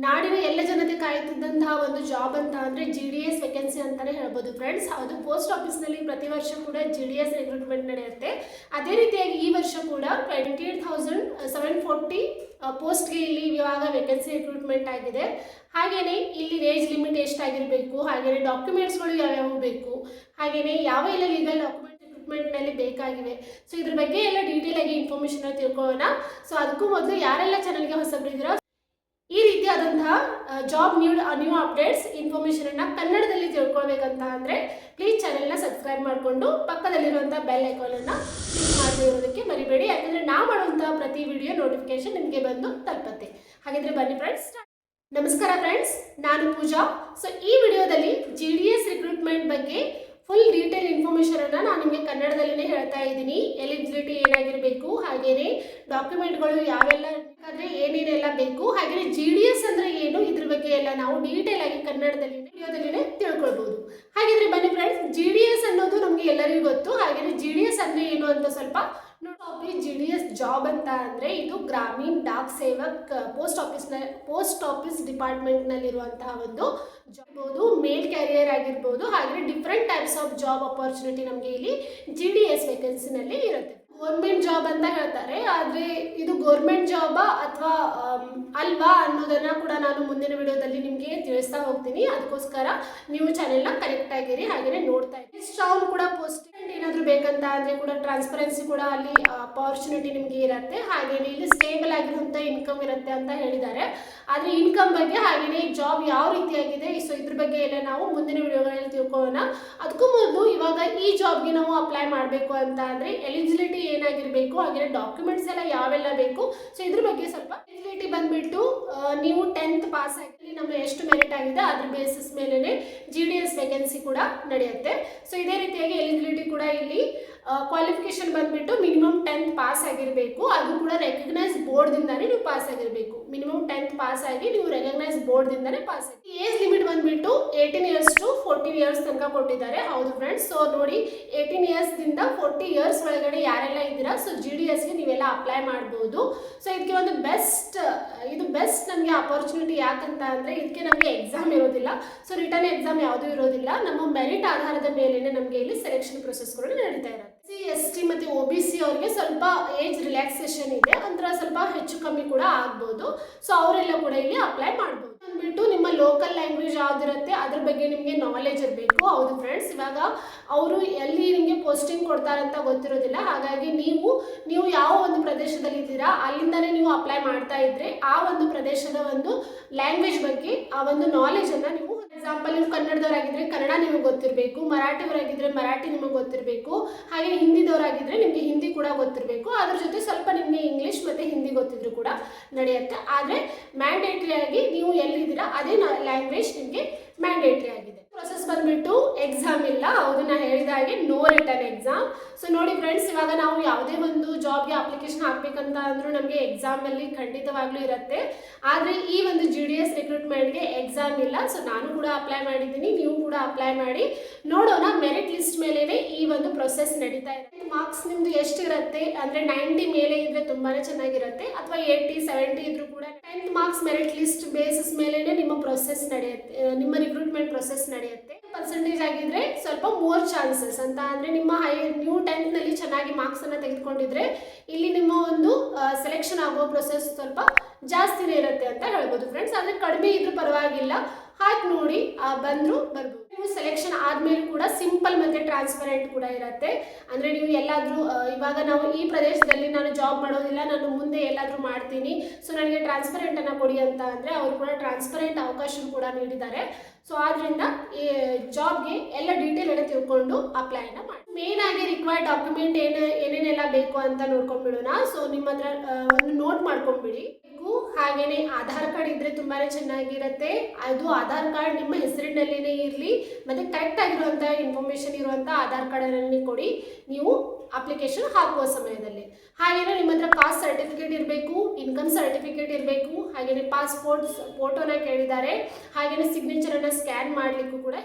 ನಾಡಿನ ಎಲ್ಲ ಜನತೆ ಕಾಯುತ್ತಿದ್ದಂತಹ ಒಂದು ಜಾಬ್ ಅಂತ ಅಂದರೆ GDS ವೇಕೆನ್ಸಿ ಅಂತಲೇ ಹೇಳ್ಬೋದು ಫ್ರೆಂಡ್ಸ್. ಅದು ಪೋಸ್ಟ್ ಆಫೀಸ್ನಲ್ಲಿ ಪ್ರತಿ ವರ್ಷ ಕೂಡ GDS ರಿಕ್ರೂಟ್ಮೆಂಟ್ ನಡೆಯುತ್ತೆ. ಅದೇ ರೀತಿಯಾಗಿ ಈ ವರ್ಷ ಕೂಡ 28,740 ಪೋಸ್ಟ್ಗೆ ಇಲ್ಲಿ ಇವಾಗ ವೇಕೆನ್ಸಿ ರಿಕ್ರೂಟ್ಮೆಂಟ್ ಆಗಿದೆ. ಹಾಗೆಯೇ ಇಲ್ಲಿ ಏಜ್ ಲಿಮಿಟ್ ಎಷ್ಟಾಗಿರಬೇಕು, ಹಾಗೆಯೇ ಡಾಕ್ಯುಮೆಂಟ್ಸ್ಗಳು ಯಾವ್ಯಾವು ಬೇಕು, ಹಾಗೆಯೇ ಯಾವ ಎಲ್ಲ ಲೀಗಲ್ ಡಾಕ್ಯುಮೆಂಟ್ ರಿಕ್ರೂಟ್ಮೆಂಟ್ನಲ್ಲಿ ಬೇಕಾಗಿವೆ. ಸೊ ಇದ್ರ ಬಗ್ಗೆ ಎಲ್ಲ ಡೀಟೇಲ್ ಆಗಿ ಇನ್ಫಾರ್ಮೇಷನ್ ತಿಳ್ಕೊಳ್ಳೋಣ. ಸೊ ಅದಕ್ಕೂ ಮೊದಲು ಯಾರೆಲ್ಲ ಚಾನಲ್ಗೆ ಹೊಸಬರಿದ್ದೀರೋ ಈ ರೀತಿಯಾದಂತಹ ಜಾಬ್ ನ್ಯೂ ಅಪ್ಡೇಟ್ಸ್ ಇನ್ಫಾರ್ಮೇಷನನ್ನು ಕನ್ನಡದಲ್ಲಿ ತಿಳ್ಕೊಳ್ಬೇಕಂತ ಅಂದರೆ ಪ್ಲೀಸ್ ಚಾನೆಲ್ನ ಸಬ್ಸ್ಕ್ರೈಬ್ ಮಾಡಿಕೊಂಡು ಪಕ್ಕದಲ್ಲಿರುವಂಥ ಬೆಲ್ ಐಕಾನನ್ನು ಕ್ಲಿಕ್ ಮಾಡದೇ ಇರೋದಕ್ಕೆ ಮರಿಬೇಡಿ. ಯಾಕಂದರೆ ನಾವು ಮಾಡುವಂಥ ಪ್ರತಿ ವಿಡಿಯೋ ನೋಟಿಫಿಕೇಶನ್ ನಿಮಗೆ ಬಂದು ತಲುಪುತ್ತೆ. ಹಾಗಿದ್ರೆ ಬನ್ನಿ ಫ್ರೆಂಡ್ಸ್. ನಮಸ್ಕಾರ ಫ್ರೆಂಡ್ಸ್, ನಾನು ಪೂಜಾ. ಸೊ ಈ ವಿಡಿಯೋದಲ್ಲಿ GDS ರಿಕ್ರೂಟ್ಮೆಂಟ್ ಬಗ್ಗೆ ಫುಲ್ ಡೀಟೇಲ್ ಇನ್ಫಾರ್ಮೇಷನನ್ನು ನಾನು ನಿಮಗೆ ಕನ್ನಡದಲ್ಲಿನೇ ಹೇಳ್ತಾ ಇದ್ದೀನಿ. ಎಲಿಜಿಬಿಲಿಟಿ ಏನಾಗಿರಬೇಕು, ಹಾಗೆಯೇ ಡಾಕ್ಯುಮೆಂಟ್ಗಳು ಯಾವೆಲ್ಲ ಬೇಕಾದರೆ ಏನೇನೆಲ್ಲ ಬೇಕು, ಹಾಗೆಯೇ GDS ಅಂದರೆ ಏನು, ಇದ್ರ ಬಗ್ಗೆ ಎಲ್ಲ ನಾವು ಡೀಟೇಲ್ ಆಗಿ ಕನ್ನಡದಲ್ಲಿ ವಿಡಿಯೋದಲ್ಲಿನೇ ತಿಳ್ಕೊಳ್ಬೋದು. ಹಾಗಿದ್ರೆ ಬನ್ನಿ ಫ್ರೆಂಡ್ಸ್, GDS ಅನ್ನೋದು ನಮಗೆ ಎಲ್ಲರಿಗೂ ಗೊತ್ತು. ಹಾಗೆಯೇ GDS ಅಂದರೆ ಏನು ಅಂತ ಸ್ವಲ್ಪ ನೋಡಿ. GDS ಜಾಬ್ ಅಂತ ಅಂದರೆ ಇದು ಗ್ರಾಮೀಣ್ ಡಾಕ್ ಸೇವಕ್ ಪೋಸ್ಟ್ ಆಫೀಸ್ ಡಿಪಾರ್ಟ್ಮೆಂಟ್ನಲ್ಲಿರುವಂತಹ ಒಂದು ಜಾಬ್ ಇರ್ಬೋದು, ಮೇಲ್ ಕ್ಯಾರಿಯರ್ ಆಗಿರ್ಬೋದು, ಹಾಗೆ different types of job opportunity ನಮಗೆ ಇಲ್ಲಿ GDS ವೇಕೆನ್ಸಿನಲ್ಲಿ ಇರುತ್ತೆ. ಗೌರ್ಮೆಂಟ್ ಜಾಬ್ ಅಂತ ಹೇಳ್ತಾರೆ, ಆದರೆ ಇದು ಗೌರ್ಮೆಂಟ್ ಜಾಬಾ ಅಥವಾ ಅಲ್ವಾ ಅನ್ನೋದನ್ನ ಕೂಡ ನಾನು ಮುಂದಿನ ವಿಡಿಯೋದಲ್ಲಿ ನಿಮಗೆ ತಿಳಿಸ್ತಾ ಹೋಗ್ತೀನಿ. ಅದಕ್ಕೋಸ್ಕರ ನೀವು ಚಾನೆಲ್ನ ಕನೆಕ್ಟ್ ಆಗಿರಿ, ಹಾಗೆಯೇ ನೋಡ್ತಾ ಇರಿ. ಸ್ಟಾಲ್ ಕೂಡ ಪೋಸ್ಟ್ ಏನಾದರೂ ಬೇಕಂತ ಅಂದರೆ ಕೂಡ ಟ್ರಾನ್ಸ್ಪರೆನ್ಸಿ ಕೂಡ ಅಲ್ಲಿ ಅಪರ್ಚುನಿಟಿ ನಿಮಗೆ ಇರುತ್ತೆ. ಹಾಗೆಯೇ ಇಲ್ಲಿ ಸ್ಟೇಬಲ್ ಆಗಿರುವಂಥ ಇನ್ಕಮ್ ಇರುತ್ತೆ ಅಂತ ಹೇಳಿದ್ದಾರೆ. ಆದರೆ ಇನ್ಕಮ್ ಬಗ್ಗೆ ಹಾಗೆಯೇ ಜಾಬ್ ಯಾವ ರೀತಿಯಾಗಿದೆ, ಸೊ ಇದ್ರ ಬಗ್ಗೆ ಎಲ್ಲ ನಾವು ಮುಂದಿನ ವಿಡಿಯೋಗಳಲ್ಲಿ ತಿಳ್ಕೊಳ್ಳೋಣ. ಅದಕ್ಕೂ ಮೊದಲು ಇವಾಗ ಈ ಜಾಬ್ಗೆ ನಾವು ಅಪ್ಲೈ ಮಾಡಬೇಕು ಅಂತ ಅಂದರೆ ಎಲಿಜಿಬಿಲಿಟಿ ಏನಾಗಿರಬೇಕು, ಹಾಗೆ ಡಾಕ್ಯುಮೆಂಟ್ಸ್ ಎಲ್ಲ ಯಾವೆಲ್ಲ ಬೇಕು, ಸೊ ಇದ್ರ ಬಗ್ಗೆ ಸ್ವಲ್ಪ. ಎಲಿಜಿಬಿಲಿಟಿ ಬಂದ್ಬಿಟ್ಟು ನೀವು 10th ಪಾಸ್ ಆಗಿ ನಮ್ಮ ಎಷ್ಟು ಮೆರಿಟ್ ಆಗಿದೆ ಅದ್ರ ಬೇಸಿಸ್ ಮೇಲೇ GDS ವೇಕೆನ್ಸಿ ಕೂಡ ನಡೆಯುತ್ತೆ. ಸೊ ಇದೇ ರೀತಿಯಾಗಿ ಎಲಿಜಿಬಿಲಿಟಿ ಕೂಡ ಇಲ್ಲಿ ಕ್ವಾಲಿಫಿಕೇಶನ್ ಬಂದ್ಬಿಟ್ಟು ಮಿನಿಮಮ್ 10th ಪಾಸ್ ಆಗಿರಬೇಕು. ಅದು ಕೂಡ ರೆಕಗ್ನೈಸ್ ಬೋರ್ಡ್ದಿಂದಾನೇ ನೀವು ಪಾಸ್ ಆಗಿರಬೇಕು. ಮಿನಿಮಮ್ 10th ಪಾಸ್ ಆಗಿ ನೀವು ರೆಕಗ್ನೈಸ್ ಬೋರ್ಡ್ದಿಂದಾನೇ ಪಾಸ್ ಆಗಿ. ಏಜ್ ಲಿಮಿಟ್ ಬಂದ್ಬಿಟ್ಟು 18 ಇಯರ್ಸ್ ಟು 40 ಇಯರ್ಸ್ ತನಕ ಕೊಟ್ಟಿದ್ದಾರೆ. ಹೌದು ಫ್ರೆಂಡ್ಸ್, ಸೊ ನೋಡಿ 18 ಇಯರ್ಸ್ದಿಂದ 40 ಇಯರ್ಸ್ ಒಳಗಡೆ ಯಾರೆಲ್ಲ ಇದ್ದೀರಾ, ಸೊ GDSಗೆ ನೀವೆಲ್ಲ ಅಪ್ಲೈ ಮಾಡ್ಬೋದು. ಸೊ ಇದಕ್ಕೆ ಒಂದು ಬೆಸ್ಟ್ ನಮಗೆ ಅಪರ್ಚುನಿಟಿ. ಯಾಕಂತ ಅಂದರೆ ಇದಕ್ಕೆ ನಮಗೆ ಎಕ್ಸಾಮ್ ಇರೋದಿಲ್ಲ, ಸೊ ರಿಟರ್ನ್ ಎಕ್ಸಾಮ್ ಯಾವುದೂ ಇರೋದಿಲ್ಲ. ನಮ್ಮ ಮೆರಿಟ್ ಆಧಾರದ ಮೇಲೇ ನಮಗೆ ಇಲ್ಲಿ ಸೆಲೆಕ್ಷನ್ ಪ್ರೊಸೆಸ್ಗಳು ನಡೀತಾ ಇರುತ್ತೆ. SC ಮತ್ತು OBC ಅವರಿಗೆ ಸ್ವಲ್ಪ ಏಜ್ ರಿಲ್ಯಾಕ್ಸೇಷನ್ ಇದೆ, ಅಂದ್ರೆ ಸ್ವಲ್ಪ ಹೆಚ್ಚು ಕಮ್ಮಿ ಕೂಡ ಆಗ್ಬೋದು. ಸೊ ಅವರೆಲ್ಲ ಕೂಡ ಇಲ್ಲಿ ಅಪ್ಲೈ ಮಾಡ್ಬೋದು. ಅಂದ್ಬಿಟ್ಟು ನಿಮ್ಮ ಲೋಕಲ್ ಲ್ಯಾಂಗ್ವೇಜ್ ಯಾವ್ದಿರುತ್ತೆ ಅದ್ರ ಬಗ್ಗೆ ನಿಮಗೆ ನಾಲೆಜ್ ಇರಬೇಕು. ಹೌದು ಫ್ರೆಂಡ್ಸ್, ಇವಾಗ ಅವರು ಎಲ್ಲಿ ನಿಮಗೆ ಪೋಸ್ಟಿಂಗ್ ಕೊಡ್ತಾರಂತ ಗೊತ್ತಿರೋದಿಲ್ಲ. ಹಾಗಾಗಿ ನೀವು ಯಾವ ಒಂದು ಪ್ರದೇಶದಲ್ಲಿ ಇದ್ದೀರಾ ಅಲ್ಲಿಂದನೇ ನೀವು ಅಪ್ಲೈ ಮಾಡ್ತಾ ಇದ್ರೆ ಆ ಒಂದು ಪ್ರದೇಶದ ಒಂದು ಲ್ಯಾಂಗ್ವೇಜ್ ಬಗ್ಗೆ ಆ ಒಂದು ನಾಲೆಜನ್ನು ನೀವು, ಎಕ್ಸಾಂಪಲ್ ನೀವು ಕನ್ನಡದವರಾಗಿದ್ದರೆ ಕನ್ನಡ ನಿಮಗೆ ಗೊತ್ತಿರಬೇಕು, ಮರಾಠಿಯವರಾಗಿದ್ದರೆ ಮರಾಠಿ ನಿಮಗೆ ಗೊತ್ತಿರಬೇಕು, ಹಾಗೆ ಹಿಂದಿದವರಾಗಿದ್ದರೆ ನಿಮಗೆ ಹಿಂದಿ ಕೂಡ ಗೊತ್ತಿರಬೇಕು. ಅದ್ರ ಜೊತೆ ಸ್ವಲ್ಪ ನಿಮಗೆ ಇಂಗ್ಲೀಷ್ ಮತ್ತು ಹಿಂದಿ ಗೊತ್ತಿದ್ರು ಕೂಡ ನಡೆಯುತ್ತೆ. ಆದರೆ ಮ್ಯಾಂಡೇಟ್ರಿ ಆಗಿ ನೀವು ಎಲ್ಲಿದ್ದೀರಾ ಅದೇ ಲ್ಯಾಂಗ್ವೇಜ್ ನಿಮಗೆ ಮ್ಯಾಂಡೇಟ್ರಿ ಆಗಿದೆ. ಪ್ರೊಸೆಸ್ ಬಂದ್ಬಿಟ್ಟು ಎಕ್ಸಾಮ್ ಇಲ್ಲ, ಹೌದು ನಾನು ಹೇಳಿದ ಹಾಗೆ ನೋ ರಿಟರ್ನ್ ಎಕ್ಸಾಮ್. ಸೊ ನೋಡಿ ಫ್ರೆಂಡ್ಸ್, ಇವಾಗ ನಾವು ಯಾವುದೇ ಒಂದು ಜಾಬ್ಗೆ ಅಪ್ಲಿಕೇಶನ್ ಹಾಕಬೇಕಂತ ಅಂದರೂ ನಮಗೆ ಎಕ್ಸಾಮಲ್ಲಿ ಖಂಡಿತವಾಗ್ಲೂ ಇರುತ್ತೆ. ಆದರೆ ಈ ಒಂದು GDS ರಿಕ್ರೂಟ್ಮೆಂಟ್ಗೆ ಎಕ್ಸಾಮ್ ಇಲ್ಲ. ಸೊ ನಾನು ಕೂಡ ಅಪ್ಲೈ ಮಾಡಿದ್ದೀನಿ, ನೀವು ಕೂಡ ಅಪ್ಲೈ ಮಾಡಿ ನೋಡೋಣ. ಮೆರಿಟ್ ಲಿಸ್ಟ್ ಮೇಲೇ ಈ ಒಂದು ಪ್ರೊಸೆಸ್ ನಡೀತಾ ಇದೆ. ಮಾರ್ಕ್ಸ್ ನಿಮ್ಮದು ಎಷ್ಟಿರುತ್ತೆ ಅಂದರೆ 90 ಮೇಲೆ ಇದ್ದರೆ ತುಂಬಾ ಚೆನ್ನಾಗಿರುತ್ತೆ, ಅಥವಾ 80, 70 ಇದ್ರೂ ಕೂಡ 10th marks merit list basis ಮೇಲೇ ನಿಮ್ಮ ಪ್ರೊಸೆಸ್ ನಡೆಯುತ್ತೆ, ನಿಮ್ಮ ರಿಕ್ರೂಟ್ಮೆಂಟ್ ಪ್ರೊಸೆಸ್ ನಡೆಯುತ್ತೆ. ಪರ್ಸೆಂಟೇಜ್ ಆಗಿದ್ರೆ ಸ್ವಲ್ಪ ಮೋರ್ ಚಾನ್ಸಸ್ ಅಂತ ಅಂದರೆ ನೀವು 10th ಚೆನ್ನಾಗಿ ಮಾರ್ಕ್ಸನ್ನು ತೆಗೆದುಕೊಂಡಿದ್ರೆ ಇಲ್ಲಿ ನಿಮ್ಮ ಒಂದು ಸೆಲೆಕ್ಷನ್ ಆಗೋ ಪ್ರೊಸೆಸ್ ಸ್ವಲ್ಪ ಜಾಸ್ತಿನೇ ಇರುತ್ತೆ ಅಂತ ಹೇಳ್ಬೋದು ಫ್ರೆಂಡ್ಸ್. ಆದರೆ ಕಡಿಮೆ ಇದ್ರೂ ಪರವಾಗಿಲ್ಲ, ಹಾಕಿ ನೋಡಿ ಬಂದರೂ ಬರ್ಬೋದು. ನೀವು ಸೆಲೆಕ್ಷನ್ ಆದಮೇಲೆ ಕೂಡ ಸಿಂಪಲ್ ಮತ್ತು ಟ್ರಾನ್ಸ್ಪರೆಂಟ್ ಕೂಡ ಇರುತ್ತೆ. ಅಂದರೆ ನೀವು ಎಲ್ಲಾದರೂ ಇವಾಗ ನಾವು ಈ ಪ್ರದೇಶದಲ್ಲಿ ನಾನು ಜಾಬ್ ಮಾಡೋದಿಲ್ಲ, ನಾನು ಮುಂದೆ ಎಲ್ಲಾದರೂ ಮಾಡ್ತೀನಿ, ಸೊ ನನಗೆ ಟ್ರಾನ್ಸ್ಪರೆಂಟನ್ನು ಕೊಡಿ ಅಂತ ಅಂದರೆ ಅವರು ಕೂಡ ಟ್ರಾನ್ಸ್ಪರೆಂಟ್ ಅವಕಾಶ ಕೂಡ ನೀಡಿದ್ದಾರೆ. ಸೊ ಆದ್ದರಿಂದ ಈ ಜಾಬ್ಗೆ ಎಲ್ಲ ಡೀಟೇಲ್ ಎಲ್ಲ ತಿಳ್ಕೊಂಡು ಅಪ್ಲೈನ ಮಾಡಿ. ಮೇನ್ ಆಗಿ ರಿಕ್ವೈರ್ಡ್ ಡಾಕ್ಯುಮೆಂಟ್ ಏನೇನೆಲ್ಲ ಬೇಕು ಅಂತ ನೋಡ್ಕೊಂಡ್ಬಿಡೋಣ. ಸೊ ನಿಮ್ಮ ಹತ್ರ ಒಂದು ನೋಟ್ ಮಾಡ್ಕೊಂಡ್ಬಿಡಿ. ಹಾಗೆಯೇ ಆಧಾರ್ ಕಾರ್ಡ್ ಇದ್ದರೆ ತುಂಬಾ ಚೆನ್ನಾಗಿರುತ್ತೆ. ಅದು ಆಧಾರ್ ಕಾರ್ಡ್ ನಿಮ್ಮ ಹೆಸರಿನಲ್ಲಿನೇ ಇರಲಿ, ಮತ್ತು ಕರೆಕ್ಟ್ ಆಗಿರುವಂಥ ಇನ್ಫಾರ್ಮೇಷನ್ ಇರುವಂಥ ಆಧಾರ್ ಕಾರ್ಡನ್ನು ಕೊಡಿ. ನೀವು ಅಪ್ಲಿಕೇಶನ್ ಹಾಕುವ ಸಮಯದಲ್ಲಿ. ಹಾಗೆಯೇ ನಿಮ್ಮ ಹತ್ರ ಕಾಸ್ಟ್ ಸರ್ಟಿಫಿಕೇಟ್ ಇರಬೇಕು, ಇನ್ಕಮ್ ಸರ್ಟಿಫಿಕೇಟ್ ಇರಬೇಕು, ಹಾಗೆಯೇ ಪಾಸ್ಪೋರ್ಟ್ ಫೋಟೋನ ಕೇಳಿದ್ದಾರೆ, ಹಾಗೆಯೇ ಸಿಗ್ನೇಚರನ್ನು ಸ್ಕ್ಯಾನ್ ಮಾಡಲಿಕ್ಕೂ ಕೂಡ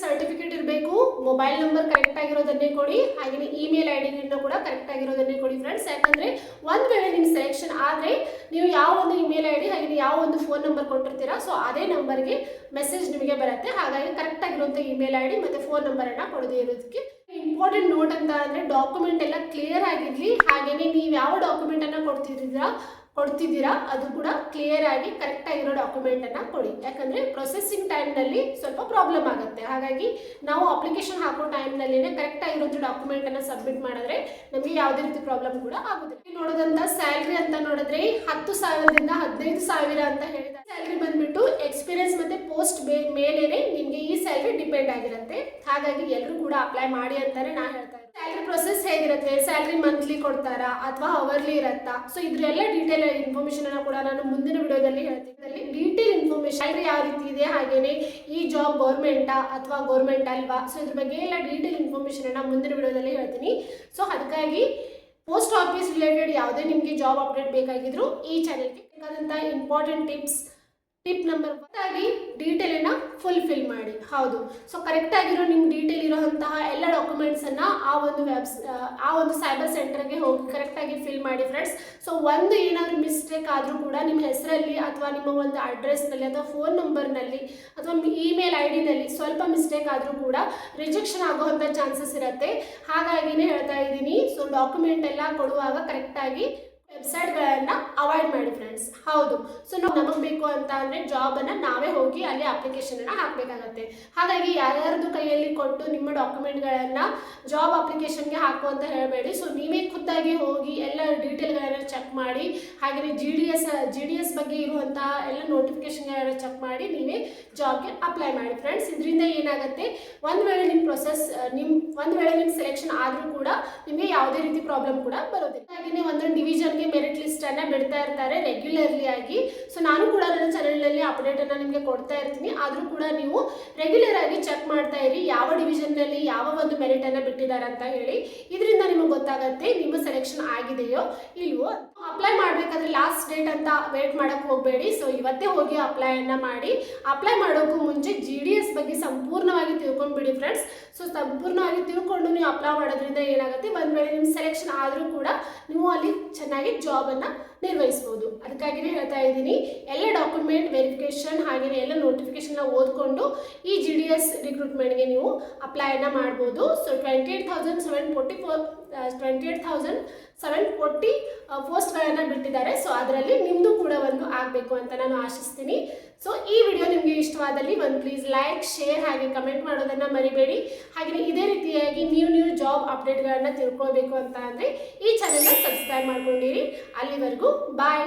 ಸರ್ಟಿಫಿಕೇಟ್ ಇರಬೇಕು. ಮೊಬೈಲ್ ನಂಬರ್ ಕರೆಕ್ಟ್ ಆಗಿರೋದನ್ನೇ ಕೊಡಿ, ಹಾಗೆಯೇ ಇಮೇಲ್ ಐ ಡಿಯನ್ನು ಕೂಡ ಕರೆಕ್ಟ್ ಆಗಿರೋದನ್ನೇ ಕೊಡಿ ಫ್ರೆಂಡ್ಸ್. ಯಾಕಂದರೆ ಒಂದು ವೇಳೆ ನಿಮ್ಮ ಸೆಲೆಕ್ಷನ್ ಆದರೆ ನೀವು ಯಾವ ಒಂದು ಇಮೇಲ್ ಐ ಡಿ ಹಾಗೆ ಯಾವ ಒಂದು ಫೋನ್ ನಂಬರ್ ಕೊಟ್ಟಿರ್ತೀರಾ, ಸೊ ಅದೇ ನಂಬರ್ಗೆ ಮೆಸೇಜ್ ನಿಮಗೆ ಬರುತ್ತೆ. ಹಾಗಾಗಿ ಕರೆಕ್ಟ್ ಆಗಿರುವಂಥ ಇಮೇಲ್ ಐ ಡಿ ಮತ್ತು ಫೋನ್ ನಂಬರನ್ನು ಕೊಡದೇ ಇರೋದಕ್ಕೆ. ಇಂಪಾರ್ಟೆಂಟ್ ನೋಟ್ ಅಂತ ಅಂದರೆ ಡಾಕ್ಯುಮೆಂಟ್ ಎಲ್ಲ ಕ್ಲಿಯರ್ ಆಗಿರಲಿ, ಹಾಗೆಯೇ ನೀವು ಯಾವ ಡಾಕ್ಯುಮೆಂಟನ್ನು ಕೊಡ್ತಿದ್ದೀರಾ ಅದು ಕೂಡ ಕ್ಲಿಯರ್ ಆಗಿ ಕರೆಕ್ಟ್ ಆಗಿರೋ ಡಾಕ್ಯುಮೆಂಟನ್ನು ಕೊಡಿ. ಯಾಕಂದರೆ ಪ್ರೊಸೆಸಿಂಗ್ ಟೈಮ್ನಲ್ಲಿ ಸ್ವಲ್ಪ ಪ್ರಾಬ್ಲಮ್ ಆಗುತ್ತೆ. ಹಾಗಾಗಿ ನಾವು ಅಪ್ಲಿಕೇಶನ್ ಹಾಕೋ ಟೈಮ್ನಲ್ಲಿನೇ ಕರೆಕ್ಟ್ ಆಗಿರೋಂಥ ಡಾಕ್ಯುಮೆಂಟನ್ನು ಸಬ್ಮಿಟ್ ಮಾಡಿದ್ರೆ ನಮಗೆ ಯಾವುದೇ ರೀತಿ ಪ್ರಾಬ್ಲಮ್ ಕೂಡ ಆಗೋದಿಲ್ಲ. ನೋಡೋದಂಥ ಸ್ಯಾಲ್ರಿ ಅಂತ ನೋಡಿದ್ರೆ 10,000ದಿಂದ 15,000 ಅಂತ ಹೇಳಿದ್ದಾರೆ. ಸ್ಯಾಲ್ರಿ ಬಂದ್ಬಿಟ್ಟು ಎಕ್ಸ್ಪೀರಿಯನ್ಸ್ ಮತ್ತು ಪೋಸ್ಟ್ ಮೇಲೇನೆ ನಿಮಗೆ ಈ ಸ್ಯಾಲ್ರಿ ಡಿಪೆಂಡ್ ಆಗಿರುತ್ತೆ. ಹಾಗಾಗಿ ಎಲ್ಲರೂ ಕೂಡ ಅಪ್ಲೈ ಮಾಡಿ ಅಂತಾನೆ ನಾನು ಹೇಳ್ತಾ ಇದ್ದೀನಿ. ಸ್ಯಾಲ್ರಿ ಪ್ರೊಸೆಸ್ ಹೇಗಿರುತ್ತೆ, ಸ್ಯಾಲ್ರಿ ಮಂತ್ಲಿ ಕೊಡ್ತಾರಾ ಅಥವಾ ಅವರ್ಲಿ ಇರುತ್ತಾ, ಸೊ ಇದ್ರೆಲ್ಲ ಡೀಟೇಲ್ ಇನ್ಫಾರ್ಮೇಶನ್ ಅನ್ನು ಕೂಡ ನಾನು ಮುಂದಿನ ವಿಡಿಯೋದಲ್ಲಿ ಹೇಳ್ತೀನಿ. ಡೀಟೇಲ್ ಇನ್ಫಾರ್ಮೇಶನ್ ಸ್ಯಾಲ್ರಿ ಯಾವ ರೀತಿ ಇದೆ, ಹಾಗೇನೆ ಈ ಜಾಬ್ ಗೌರ್ಮೆಂಟಾ ಅಥವಾ ಗೌರ್ಮೆಂಟ್ ಅಲ್ವಾ, ಸೊ ಇದ್ರ ಬಗ್ಗೆ ಎಲ್ಲ ಡೀಟೇಲ್ ಇನ್ಫಾರ್ಮೇಶನ್ ಅನ್ನ ಮುಂದಿನ ವಿಡಿಯೋದಲ್ಲಿ ಹೇಳ್ತೀನಿ. ಸೊ ಅದಕ್ಕಾಗಿ ಪೋಸ್ಟ್ ಆಫೀಸ್ ರಿಲೇಟೆಡ್ ಯಾವುದೇ ನಿಮಗೆ ಜಾಬ್ ಅಪ್ಡೇಟ್ ಬೇಕಾಗಿದ್ರು ಈ ಚಾನೆಲ್ಗೆ ಬೇಕಾದಂಥ ಇಂಪಾರ್ಟೆಂಟ್ ಟಿಪ್ ನಂಬರ್ 1 ಆಗಿ ಡೀಟೇಲನ್ನು ಫುಲ್ಫಿಲ್ ಮಾಡಿ. ಹೌದು, ಸೊ ಕರೆಕ್ಟ್ ಆಗಿರೋ ನಿಮ್ಮ ಡೀಟೇಲ್ ಇರೋಂತಹ ಎಲ್ಲ ಡಾಕ್ಯುಮೆಂಟ್ಸನ್ನು ಆ ಒಂದು ಸೈಬರ್ ಸೆಂಟರ್ಗೆ ಹೋಗಿ ಕರೆಕ್ಟಾಗಿ ಫಿಲ್ ಮಾಡಿ ಫ್ರೆಂಡ್ಸ್. ಸೊ ಒಂದು ಏನಾದರೂ ಮಿಸ್ಟೇಕ್ ಆದರೂ ಕೂಡ ನಿಮ್ಮ ಹೆಸರಲ್ಲಿ ಅಥವಾ ನಿಮ್ಮ ಒಂದು ಅಡ್ರೆಸ್ನಲ್ಲಿ ಅಥವಾ ಫೋನ್ ನಂಬರ್ನಲ್ಲಿ ಅಥವಾ ಇಮೇಲ್ ಐ ಡಿನಲ್ಲಿ ಸ್ವಲ್ಪ ಮಿಸ್ಟೇಕ್ ಆದರೂ ಕೂಡ ರಿಜೆಕ್ಷನ್ ಆಗುವಂಥ ಚಾನ್ಸಸ್ ಇರುತ್ತೆ. ಹಾಗಾಗಿನೇ ಹೇಳ್ತಾ ಇದ್ದೀನಿ. ಸೊ ಡಾಕ್ಯುಮೆಂಟ್ ಎಲ್ಲ ಕೊಡುವಾಗ ಕರೆಕ್ಟಾಗಿ ವೆಬ್ಸೈಟ್ಗಳನ್ನು ಅವಾಯ್ಡ್ ಮಾಡಿ ಫ್ರೆಂಡ್ಸ್. ಹೌದು, ಸೊ ನಮಗೆ ಬೇಕು ಅಂತ ಅಂದರೆ ಜಾಬನ್ನು ನಾವೇ ಹೋಗಿ ಅಲ್ಲಿ ಅಪ್ಲಿಕೇಶನನ್ನು ಹಾಕಬೇಕಾಗತ್ತೆ. ಹಾಗಾಗಿ ಯಾರ್ಯಾರ್ದು ಕೈಯಲ್ಲಿ ಕೊಟ್ಟು ನಿಮ್ಮ ಡಾಕ್ಯುಮೆಂಟ್ಗಳನ್ನು ಜಾಬ್ ಅಪ್ಲಿಕೇಶನ್ಗೆ ಹಾಕು ಅಂತ ಹೇಳಬೇಡಿ. ಸೊ ನೀವೇ ಖುದ್ದಾಗಿ ಹೋಗಿ ಎಲ್ಲ ಡೀಟೇಲ್ಗಳನ್ನು ಚೆಕ್ ಮಾಡಿ, ಹಾಗೆಯೇ ಜಿ ಡಿ ಎಸ್ ಬಗ್ಗೆ ಇರುವಂತಹ ಎಲ್ಲ ನೋಟಿಫಿಕೇಶನ್ಗಳನ್ನು ಚೆಕ್ ಮಾಡಿ ನೀವೇ ಜಾಬ್ಗೆ ಅಪ್ಲೈ ಮಾಡಿ ಫ್ರೆಂಡ್ಸ್. ಇದರಿಂದ ಏನಾಗುತ್ತೆ, ಒಂದು ವೇಳೆ ನಿಮ್ಮ ಸೆಲೆಕ್ಷನ್ ಆದರೂ ಕೂಡ ನಿಮಗೆ ಯಾವುದೇ ರೀತಿ ಪ್ರಾಬ್ಲಮ್ ಕೂಡ ಬರೋದಿಲ್ಲ. ಹಾಗೆಯೇ ಒಂದೊಂದು ಡಿವಿಷನ್ಗೆ ಮೆರಿಟ್ ಲಿಸ್ಟ್ ಅನ್ನ ಬಿಡ್ತಾ ಇರ್ತಾರೆ ರೆಗ್ಯುಲರ್ಲಿ ಆಗಿ. ಸೊ ನಾನು ಕೂಡ ನನ್ನ ಚಾನೆಲ್ನಲ್ಲಿ ಅಪ್ಡೇಟ್ ಅನ್ನ ನಿಮಗೆ ಕೊಡ್ತಾ ಇರ್ತೀನಿ. ಆದರೂ ಕೂಡ ನೀವು ರೆಗ್ಯುಲರ್ ಆಗಿ ಚೆಕ್ ಮಾಡ್ತಾ ಇರಿ ಯಾವ ಡಿವಿಷನ್ನಲ್ಲಿ ಯಾವ ಒಂದು ಮೆರಿಟ್ ಅನ್ನ ಬಿಟ್ಟಿದ್ದಾರೆ ಅಂತ ಹೇಳಿ. ಇದರಿಂದ ನಿಮಗೆ ಗೊತ್ತಾಗುತ್ತೆ ನಿಮ್ಮ ಸೆಲೆಕ್ಷನ್ ಆಗಿದೆಯೋ ಇಲ್ವೋ. ಅಪ್ಲೈ ಮಾಡಬೇಕಾದ್ರೆ ಲಾಸ್ಟ್ ಡೇಟ್ ಅಂತ ವೇಟ್ ಮಾಡಕ್ಕೆ ಹೋಗಬೇಡಿ. ಸೊ ಇವತ್ತೇ ಹೋಗಿ ಅಪ್ಲೈಯನ್ನು ಮಾಡಿ. ಅಪ್ಲೈ ಮಾಡೋಕ್ಕೂ ಮುಂಚೆ GDS ಬಗ್ಗೆ ಸಂಪೂರ್ಣವಾಗಿ ತಿಳ್ಕೊಂಡ್ಬಿಡಿ ಫ್ರೆಂಡ್ಸ್. ಸೊ ಸಂಪೂರ್ಣವಾಗಿ ತಿಳ್ಕೊಂಡು ನೀವು ಅಪ್ಲೈ ಮಾಡೋದ್ರಿಂದ ಏನಾಗುತ್ತೆ, ಒಂದು ವೇಳೆ ನಿಮ್ಮ ಸೆಲೆಕ್ಷನ್ ಆದರೂ ಕೂಡ ನೀವು ಅಲ್ಲಿ ಚೆನ್ನಾಗಿ ಜಾಬನ್ನು ನಿರ್ವಹಿಸ್ಬೋದು. ಅದಕ್ಕಾಗಿಯೇ ಹೇಳ್ತಾ ಇದ್ದೀನಿ, ಎಲ್ಲ ಡಾಕ್ಯುಮೆಂಟ್ ವೆರಿಫಿಕೇಷನ್ ಹಾಗೆಯೇ ಎಲ್ಲ ನೋಟಿಫಿಕೇಶನ್ನ ಓದ್ಕೊಂಡು ಈ GDS ರಿಕ್ರೂಟ್ಮೆಂಟ್ಗೆ ನೀವು ಅಪ್ಲೈಯನ್ನು ಮಾಡ್ಬೋದು. ಸೊ 28,740 ಪೋಸ್ಟ್ಗಳನ್ನು ಬಿಟ್ಟಿದ್ದಾರೆ. ಸೊ ಅದರಲ್ಲಿ ನಿಮ್ಮದು ಕೂಡ ಒಂದು ಆಗಬೇಕು ಅಂತ ನಾನು ಆಶಿಸ್ತೀನಿ. ಸೊ ಈ ವಿಡಿಯೋ ನಿಮಗೆ ಇಷ್ಟವಾದಲ್ಲಿ ಪ್ಲೀಸ್ ಲೈಕ್, ಶೇರ್ ಹಾಗೆ ಕಮೆಂಟ್ ಮಾಡೋದನ್ನು ಮರಿಬೇಡಿ. ಹಾಗೆಯೇ ಇದೇ ರೀತಿಯಾಗಿ ನೀವು ಜಾಬ್ ಅಪ್ಡೇಟ್ಗಳನ್ನು ತಿಳ್ಕೊಳ್ಬೇಕು ಅಂತ ಅಂದರೆ ಈ ಚಾನೆಲ್ನ ಸಬ್ಸ್ಕ್ರೈಬ್ ಮಾಡ್ಕೊಂಡಿರಿ. ಅಲ್ಲಿವರೆಗೂ ಬಾಯ್.